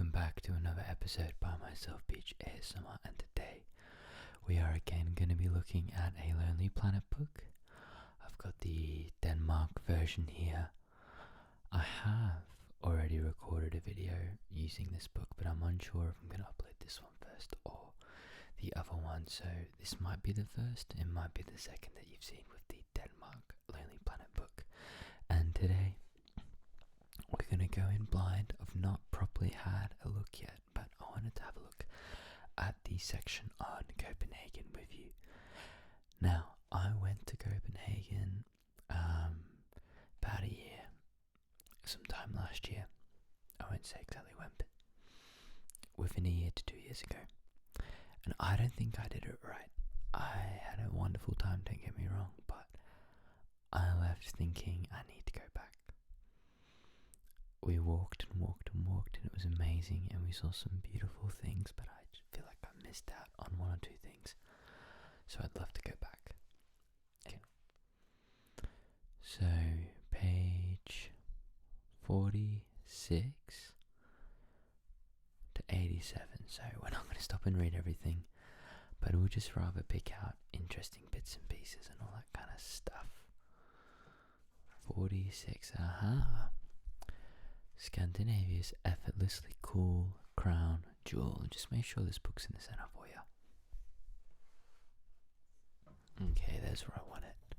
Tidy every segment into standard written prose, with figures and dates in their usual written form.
welcome back to another episode by myself, Beach ASMR, and today we are again going to be looking at a Lonely Planet book. I've got the Denmark version here. I have already recorded a video using this book, but I'm unsure if I'm going to upload this one first or the other one, so this might be the first, it might be the second that you've seen with the Denmark Lonely Planet book. And today we're going to go in blind. I've not properly had a look yet, but I wanted to have a look at the section on Copenhagen with you. Now, I went to Copenhagen about a year, sometime last year. I won't say exactly when, but within a year to 2 years ago. And I don't think I did it right. I had a wonderful time, don't get me wrong, but I left thinking I need to go back. We walked and walked and walked, and it was amazing, and we saw some beautiful things, but I just feel like I missed out on one or two things, so I'd love to go back. Okay. So, page 46 to 87, so we're not going to stop and read everything, but we'll just rather pick out interesting bits and pieces and all that kind of stuff. 46, Scandinavia's effortlessly cool crown jewel. Just make sure this book's in the center for you. Okay, there's where I want it.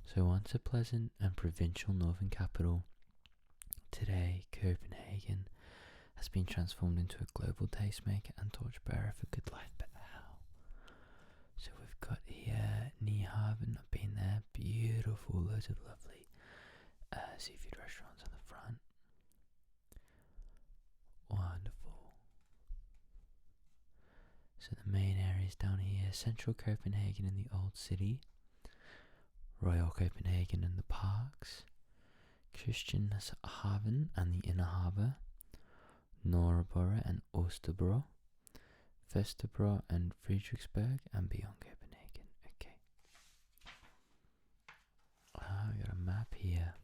So once a pleasant and provincial northern capital, today Copenhagen has been transformed into a global tastemaker and torchbearer for good life. But how? So we've got here Nyhavn. I've been there. Beautiful, loads of lovely seafood restaurants on the front. Wonderful. So the main areas down here: central Copenhagen and the old city, Royal Copenhagen and the parks, Christianshavn and the inner harbour, Nørrebro and Østerbro, Vesterbro and Frederiksberg, and beyond Copenhagen. Okay. We got a map here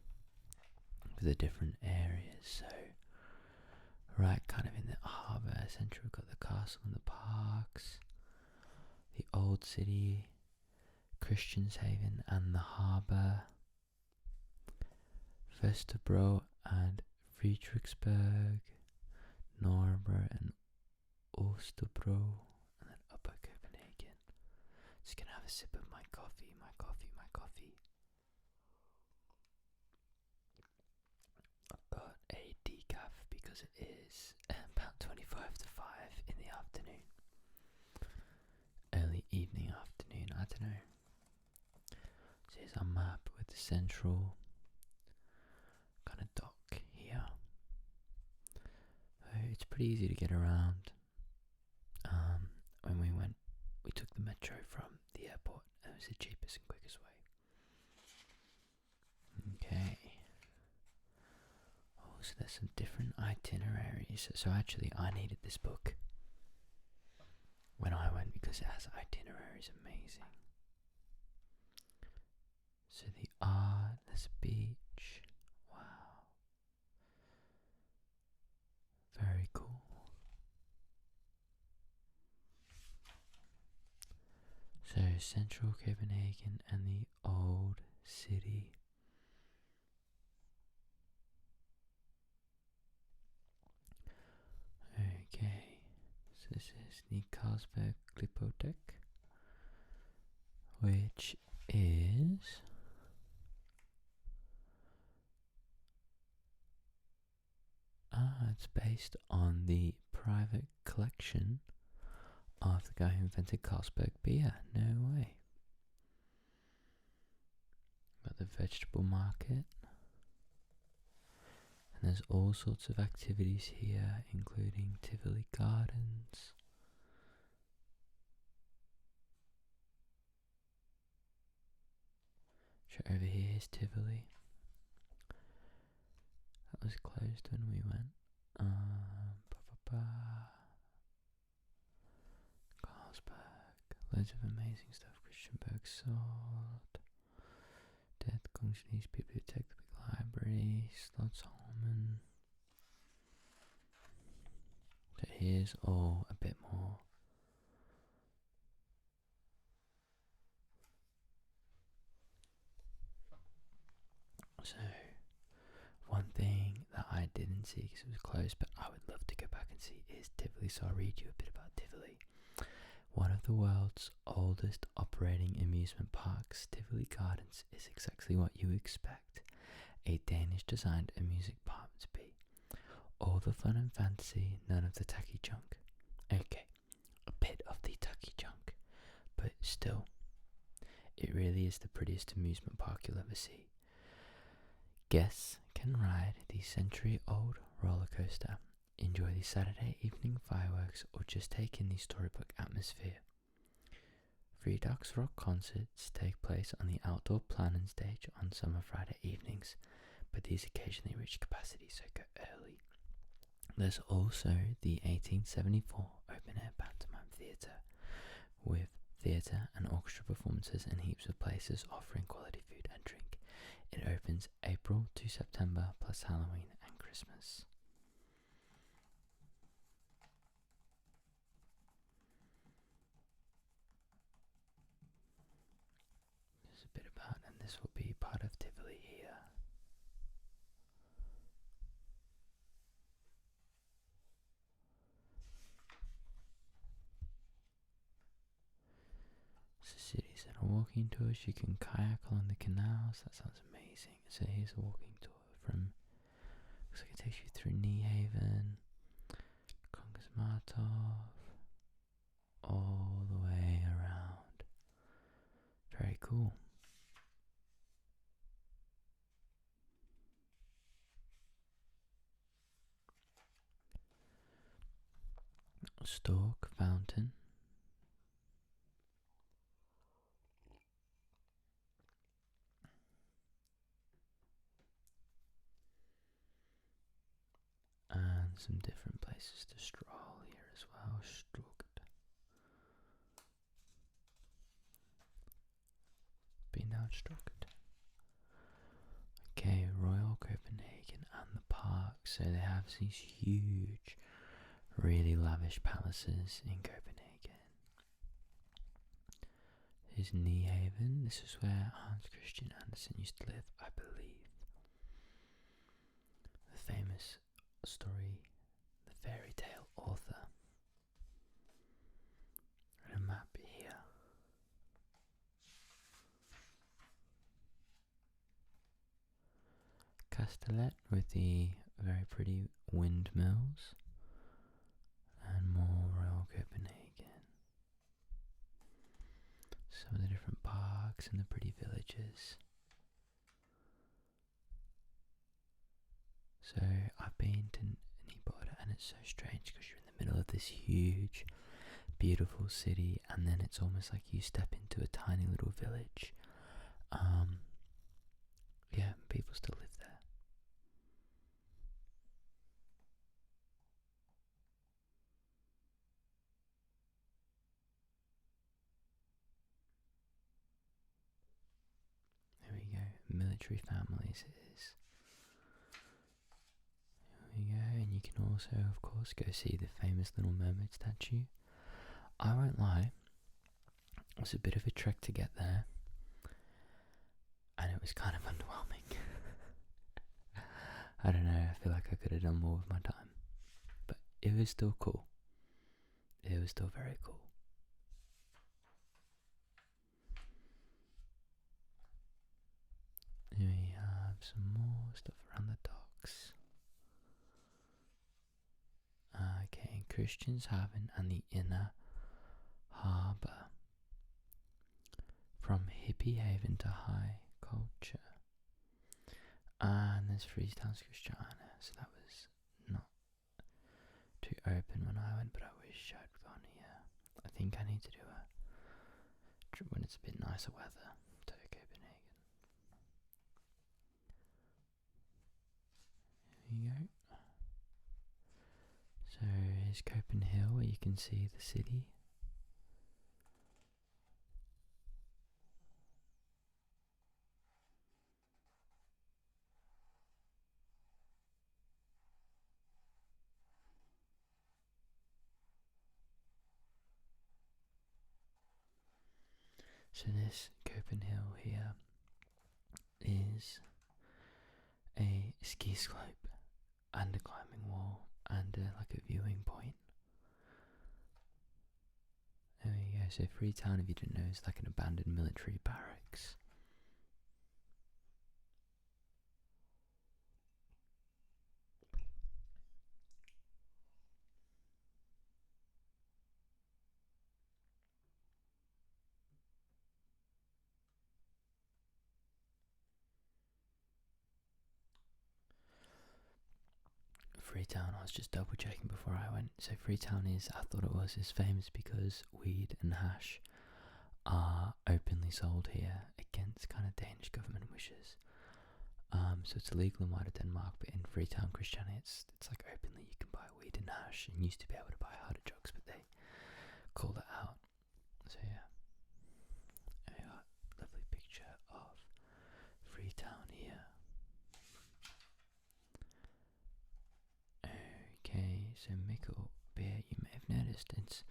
with the different areas. So right kind of in the harbour centre, we've got the castle and the parks, the old city, Christianshavn and the harbour, Vesterbro and Frederiksberg, Nørrebro and Østerbro, and then Upper Copenhagen. Just gonna have a sip of my coffee, my coffee. I've got a decaf because it is about 25 to 5 in the afternoon. Early evening, afternoon, I don't know. So here's our map with the central kind of dock here. It's pretty easy to get around. When we took the metro from the airport. It was the cheapest and quickest way. Okay. Oh, so there's some different itineraries. So actually, I needed this book when I went because it has itineraries. Amazing. So the art, there's a beach. Wow. Very cool. So central Copenhagen and the old city. Okay, so this is the Carlsberg Glyptotek, which is it's based on the private collection of the guy who invented Carlsberg beer. No way. Got the vegetable market. And there's all sorts of activities here, including Tivoli Gardens. So over here is Tivoli. That was closed when we went. Carlsberg, loads of amazing stuff. Christiansberg Salt, Det Kunstneriske Bibliotek, the big library, Slottsholmen. here's all a bit more. So, one thing that I didn't see because it was closed, but I would love to go back and see, is Tivoli. So I'll read you a bit about Tivoli. One of the world's oldest operating amusement parks, Tivoli Gardens is exactly what you expect a Danish-designed amusement park to be. All the fun and fantasy, none of the tacky junk. Okay, a bit of the tacky junk, but still, it really is the prettiest amusement park you'll ever see. Guests can ride the century-old roller coaster, enjoy the Saturday evening fireworks, or just take in the storybook atmosphere. Free Ducks Rock concerts take place on the outdoor planning stage on summer Friday evenings, but these occasionally reach capacity, so go early. There's also the 1874 open-air pantomime theatre, with theatre and orchestra performances and heaps of places offering quality food and drink. It opens April to September, plus Halloween and Christmas. There's a bit about, and this will be part of Tivoli here. Cities and walking tours. You can kayak along the canals. That sounds amazing. So here's a walking tour from, looks like it takes you through Nijhaven, Kongens Martov, all the way around. Very cool. Stork Fountain. And some different places to stroll here as well. Strukt. Been down Strukt. Okay, Royal Copenhagen and the park. So they have these huge, really lavish palaces in Copenhagen. Here's Nijhaven. This is where Hans Christian Andersen used to live, I believe. The famous story, the fairy tale author. And a map here. Castellet with the very pretty windmills, and more Royal Copenhagen. Some of the different parks and the pretty villages. So I've been to Nyborg, and it's so strange because you're in the middle of this huge, beautiful city, and then it's almost like you step into a tiny little village. Yeah, people still live there. There we go. Military families it is. There we go, and you can also, of course, go see the famous Little Mermaid statue. I won't lie, it was a bit of a trek to get there, and it was kind of underwhelming. I don't know, I feel like I could have done more with my time, but it was still cool. It was still very cool. Here we have some more stuff around the docks. Okay, Christianshavn and the Inner Harbour. From hippie haven to high culture. And there's Friesdags Christiana, so that was not too open when I went, but I wish I'd gone here. I think I need to do a trip when it's a bit nicer weather to Copenhagen. There you go. So here's Copenhagen, where you can see the city. So this Copenhagen here is a ski slope and a climbing wall and like a viewing point. There we go. So Freetown, if you didn't know, is like an abandoned military barracks. Freetown, I was just double checking before I went. So Freetown is famous because weed and hash are openly sold here against kind of Danish government wishes. So it's illegal in wider Denmark, but in Freetown, Christianity, it's like openly you can buy weed and hash. And you used to be able to buy harder drugs, but they called it out. So yeah, a lovely picture of Freetown here. Okay, so Mikkel beer, you may have noticed it's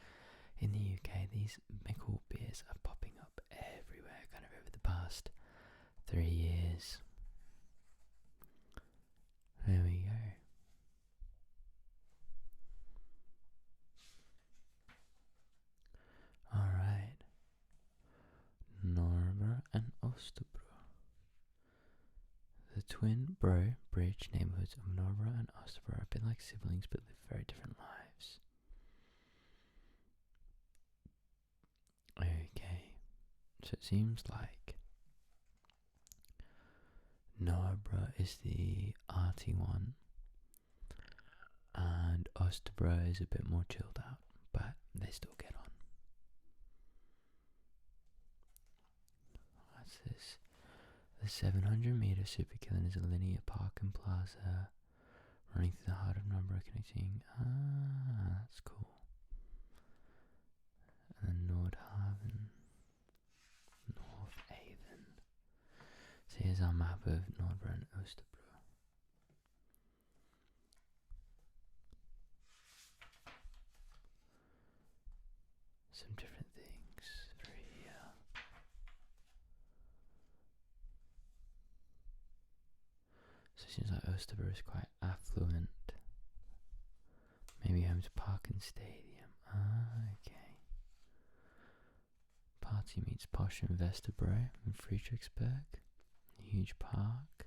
in the UK, these Mikkel beers are popping up everywhere kind of over the past 3 years. There we go. Alright. Norra and Österbro. The twin bridge neighborhoods of Norra and Österbro have been like siblings but live very different lives. Okay, so it seems like Norra is the arty one and Österbro is a bit more chilled out, but they still get on. What's this? The 700-meter Superkillen is a linear park and plaza running through the heart of Norra, connecting. That's cool. And then Nordhaven. So here's our map of Norra and Österbro. Some different things through here. So it seems like Österbro is quite affluent. Maybe home to Park and Stadium. Okay. Party meets posh in Vesterbro in Friedrichsberg. Huge park.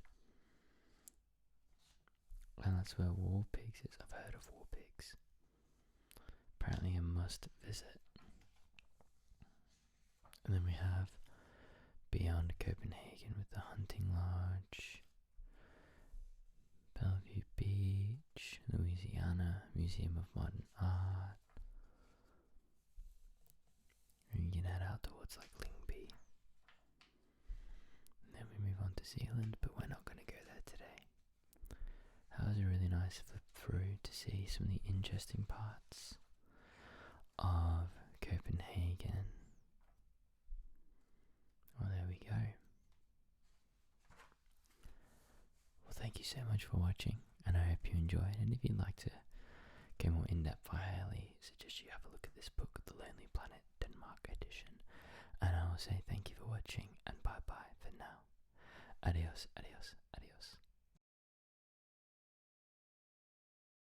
And that's where War Pigs is. I've heard of War Pigs. Apparently a must visit. And then we have Beyond Copenhagen with the Hunting Lodge, Bellevue Beach, Louisiana Museum of Modern Art. And you can head out towards like Lyngby. And then we move on to Zealand, but we're not going to go there today. That was a really nice flip through to see some of the interesting parts of Copenhagen. Well, there we go. Well, thank you so much for watching, and I hope you enjoyed. And if you'd like to go more in depth, I highly suggest you have a look at this book, The Lonely Planet Denmark edition. And I will say thank you for watching, and bye bye for now. Adios, adios, adios.